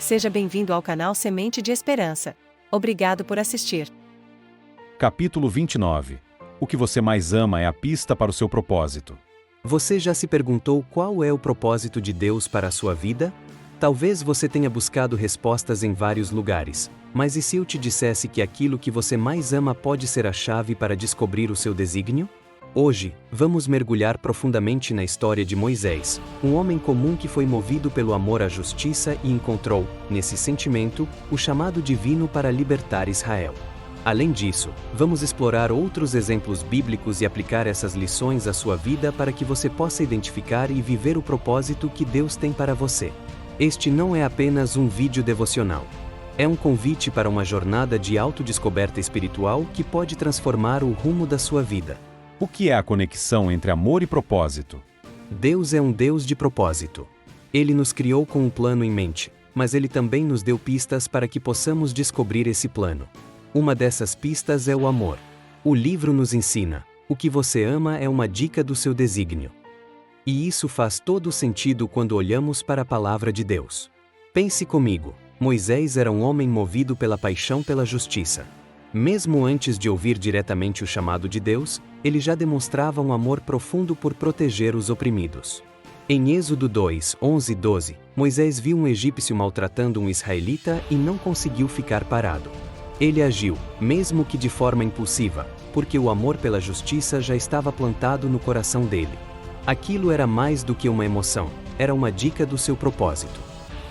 Seja bem-vindo ao canal Semente de Esperança. Obrigado por assistir. Capítulo 29. O que você mais ama é a pista para o seu propósito. Você já se perguntou qual é o propósito de Deus para a sua vida? Talvez você tenha buscado respostas em vários lugares, mas e se eu te dissesse que aquilo que você mais ama pode ser a chave para descobrir o seu desígnio? Hoje, vamos mergulhar profundamente na história de Moisés, um homem comum que foi movido pelo amor à justiça e encontrou, nesse sentimento, o chamado divino para libertar Israel. Além disso, vamos explorar outros exemplos bíblicos e aplicar essas lições à sua vida para que você possa identificar e viver o propósito que Deus tem para você. Este não é apenas um vídeo devocional. É um convite para uma jornada de autodescoberta espiritual que pode transformar o rumo da sua vida. O que é a conexão entre amor e propósito? Deus é um Deus de propósito. Ele nos criou com um plano em mente, mas Ele também nos deu pistas para que possamos descobrir esse plano. Uma dessas pistas é o amor. O livro nos ensina: o que você ama é uma dica do seu desígnio. E isso faz todo sentido quando olhamos para a palavra de Deus. Pense comigo, Moisés era um homem movido pela paixão pela justiça. Mesmo antes de ouvir diretamente o chamado de Deus, ele já demonstrava um amor profundo por proteger os oprimidos. Em Êxodo 2, 11 e 12, Moisés viu um egípcio maltratando um israelita e não conseguiu ficar parado. Ele agiu, mesmo que de forma impulsiva, porque o amor pela justiça já estava plantado no coração dele. Aquilo era mais do que uma emoção, era uma dica do seu propósito.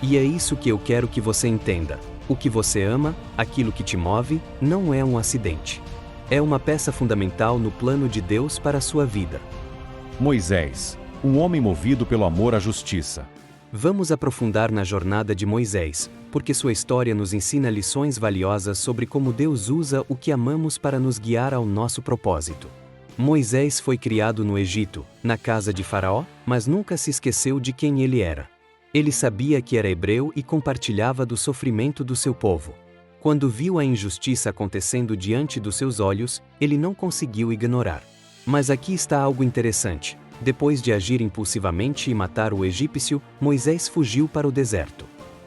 E é isso que eu quero que você entenda. O que você ama, aquilo que te move, não é um acidente. É uma peça fundamental no plano de Deus para a sua vida. Moisés, um homem movido pelo amor à justiça. Vamos aprofundar na jornada de Moisés, porque sua história nos ensina lições valiosas sobre como Deus usa o que amamos para nos guiar ao nosso propósito. Moisés foi criado no Egito, na casa de Faraó, mas nunca se esqueceu de quem ele era. Ele sabia que era hebreu e compartilhava do sofrimento do seu povo. Quando viu a injustiça acontecendo diante dos seus olhos, ele não conseguiu ignorar. Mas aqui está algo interessante. Depois de agir impulsivamente e matar o egípcio, Moisés fugiu para o deserto.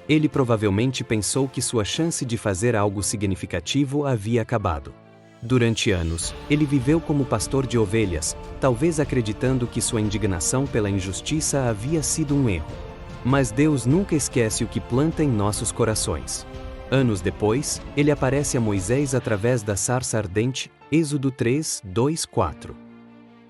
Ele provavelmente pensou que sua chance de fazer algo significativo havia acabado. Durante anos, ele viveu como pastor de ovelhas, talvez acreditando que sua indignação pela injustiça havia sido um erro. Mas Deus nunca esquece o que planta em nossos corações. Anos depois, ele aparece a Moisés através da sarça ardente, Êxodo 3, 2, 4.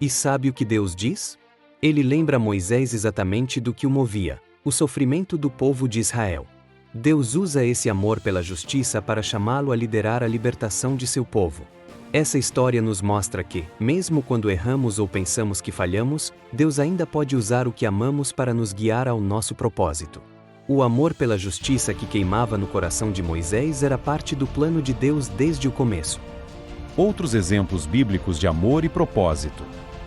E sabe o que Deus diz? Ele lembra a Moisés exatamente do que o movia: o sofrimento do povo de Israel. Deus usa esse amor pela justiça para chamá-lo a liderar a libertação de seu povo. Essa história nos mostra que, mesmo quando erramos ou pensamos que falhamos, Deus ainda pode usar o que amamos para nos guiar ao nosso propósito. O amor pela justiça que queimava no coração de Moisés era parte do plano de Deus desde o começo. Outros exemplos bíblicos de amor e propósito.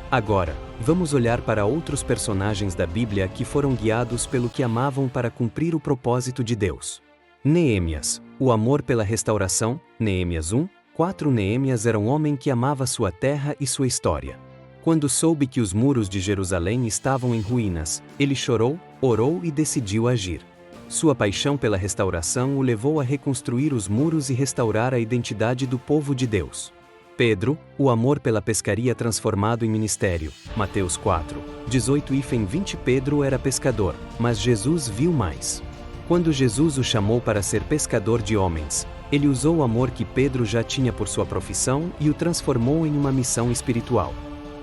Agora, vamos olhar para outros personagens da Bíblia que foram guiados pelo que amavam para cumprir o propósito de Deus. Neemias, o amor pela restauração, Neemias 1, 4. Neemias era um homem que amava sua terra e sua história. Quando soube que os muros de Jerusalém estavam em ruínas, ele chorou, orou e decidiu agir. Sua paixão pela restauração o levou a reconstruir os muros e restaurar a identidade do povo de Deus. Pedro, o amor pela pescaria transformado em ministério, Mateus 4, 18 e 20. Pedro era pescador, mas Jesus viu mais. Quando Jesus o chamou para ser pescador de homens, ele usou o amor que Pedro já tinha por sua profissão e o transformou em uma missão espiritual.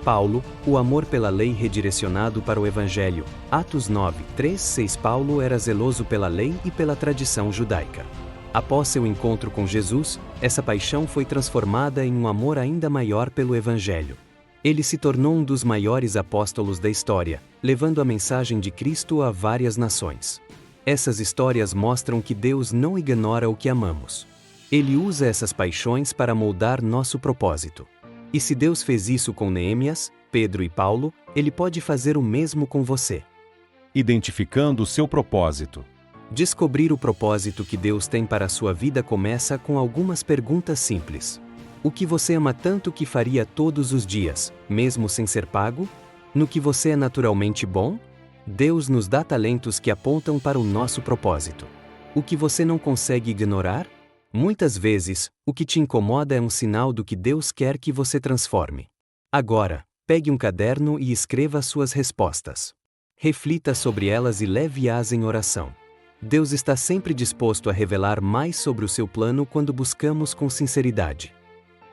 Paulo, o amor pela lei redirecionado para o Evangelho, Atos 9, 3, 6. Paulo era zeloso pela lei e pela tradição judaica. Após seu encontro com Jesus, essa paixão foi transformada em um amor ainda maior pelo Evangelho. Ele se tornou um dos maiores apóstolos da história, levando a mensagem de Cristo a várias nações. Essas histórias mostram que Deus não ignora o que amamos. Ele usa essas paixões para moldar nosso propósito. E se Deus fez isso com Neemias, Pedro e Paulo, Ele pode fazer o mesmo com você. Identificando o seu propósito. Descobrir o propósito que Deus tem para a sua vida começa com algumas perguntas simples. O que você ama tanto que faria todos os dias, mesmo sem ser pago? No que você é naturalmente bom? Deus nos dá talentos que apontam para o nosso propósito. O que você não consegue ignorar? Muitas vezes, o que te incomoda é um sinal do que Deus quer que você transforme. Agora, pegue um caderno e escreva suas respostas. Reflita sobre elas e leve-as em oração. Deus está sempre disposto a revelar mais sobre o seu plano quando buscamos com sinceridade.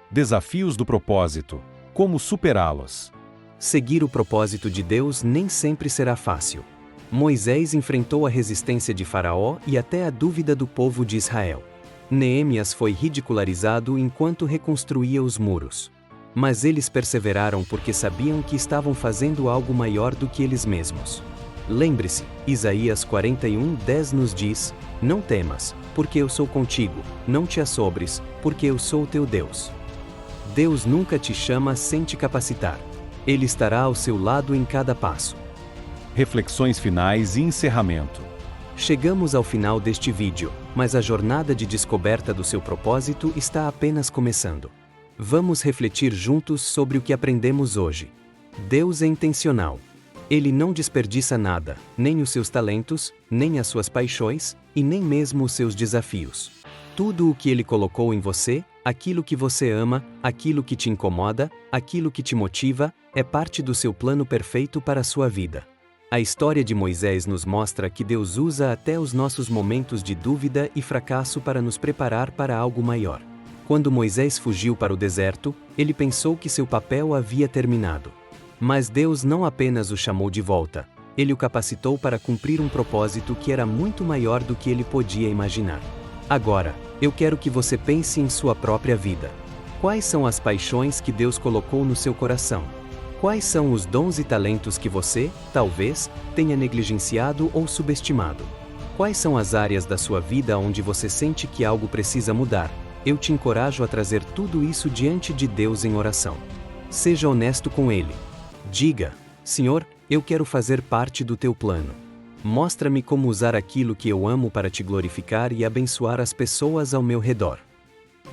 Desafios do propósito. Como superá-los? Seguir o propósito de Deus nem sempre será fácil. Moisés enfrentou a resistência de Faraó e até a dúvida do povo de Israel. Neemias foi ridicularizado enquanto reconstruía os muros. Mas eles perseveraram porque sabiam que estavam fazendo algo maior do que eles mesmos. Lembre-se, Isaías 41:10 nos diz: Não temas, porque eu sou contigo, não te assombres, porque eu sou o teu Deus. Deus nunca te chama sem te capacitar. Ele estará ao seu lado em cada passo. Reflexões finais e encerramento. Chegamos ao final deste vídeo, mas a jornada de descoberta do seu propósito está apenas começando. Vamos refletir juntos sobre o que aprendemos hoje. Deus é intencional. Ele não desperdiça nada, nem os seus talentos, nem as suas paixões, e nem mesmo os seus desafios. Tudo o que Ele colocou em você, aquilo que você ama, aquilo que te incomoda, aquilo que te motiva, é parte do seu plano perfeito para a sua vida. A história de Moisés nos mostra que Deus usa até os nossos momentos de dúvida e fracasso para nos preparar para algo maior. Quando Moisés fugiu para o deserto, ele pensou que seu papel havia terminado. Mas Deus não apenas o chamou de volta, ele o capacitou para cumprir um propósito que era muito maior do que ele podia imaginar. Agora, eu quero que você pense em sua própria vida. Quais são as paixões que Deus colocou no seu coração? Quais são os dons e talentos que você, talvez, tenha negligenciado ou subestimado? Quais são as áreas da sua vida onde você sente que algo precisa mudar? Eu te encorajo a trazer tudo isso diante de Deus em oração. Seja honesto com Ele. Diga: Senhor, eu quero fazer parte do teu plano. Mostra-me como usar aquilo que eu amo para te glorificar e abençoar as pessoas ao meu redor.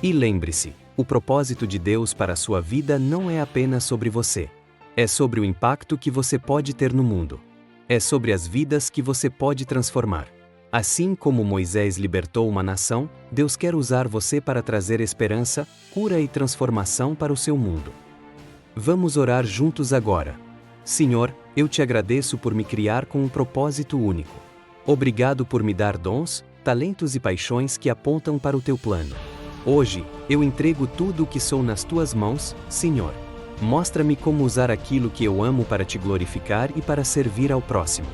E lembre-se, o propósito de Deus para a sua vida não é apenas sobre você. É sobre o impacto que você pode ter no mundo. É sobre as vidas que você pode transformar. Assim como Moisés libertou uma nação, Deus quer usar você para trazer esperança, cura e transformação para o seu mundo. Vamos orar juntos agora. Senhor, eu te agradeço por me criar com um propósito único. Obrigado por me dar dons, talentos e paixões que apontam para o teu plano. Hoje, eu entrego tudo o que sou nas tuas mãos, Senhor. Mostra-me como usar aquilo que eu amo para te glorificar e para servir ao próximo.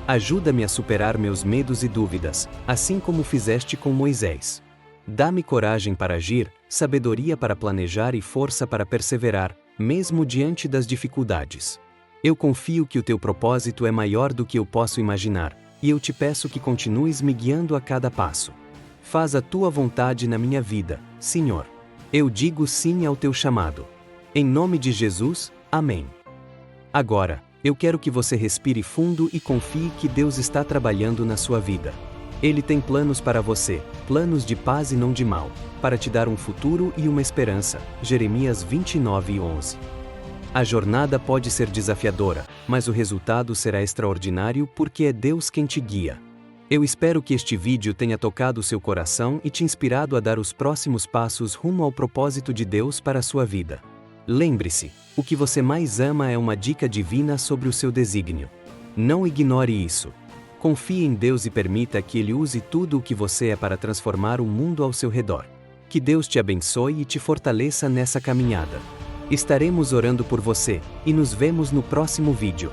Ajuda-me a superar meus medos e dúvidas, assim como fizeste com Moisés. Dá-me coragem para agir, sabedoria para planejar e força para perseverar, mesmo diante das dificuldades. Eu confio que o teu propósito é maior do que eu posso imaginar, e eu te peço que continues me guiando a cada passo. Faz a tua vontade na minha vida, Senhor. Eu digo sim ao teu chamado. Em nome de Jesus, amém. Agora, eu quero que você respire fundo e confie que Deus está trabalhando na sua vida. Ele tem planos para você, planos de paz e não de mal, para te dar um futuro e uma esperança. Jeremias 29:11. A jornada pode ser desafiadora, mas o resultado será extraordinário porque é Deus quem te guia. Eu espero que este vídeo tenha tocado seu coração e te inspirado a dar os próximos passos rumo ao propósito de Deus para a sua vida. Lembre-se, o que você mais ama é uma dica divina sobre o seu desígnio. Não ignore isso. Confie em Deus e permita que Ele use tudo o que você é para transformar o mundo ao seu redor. Que Deus te abençoe e te fortaleça nessa caminhada. Estaremos orando por você, e nos vemos no próximo vídeo.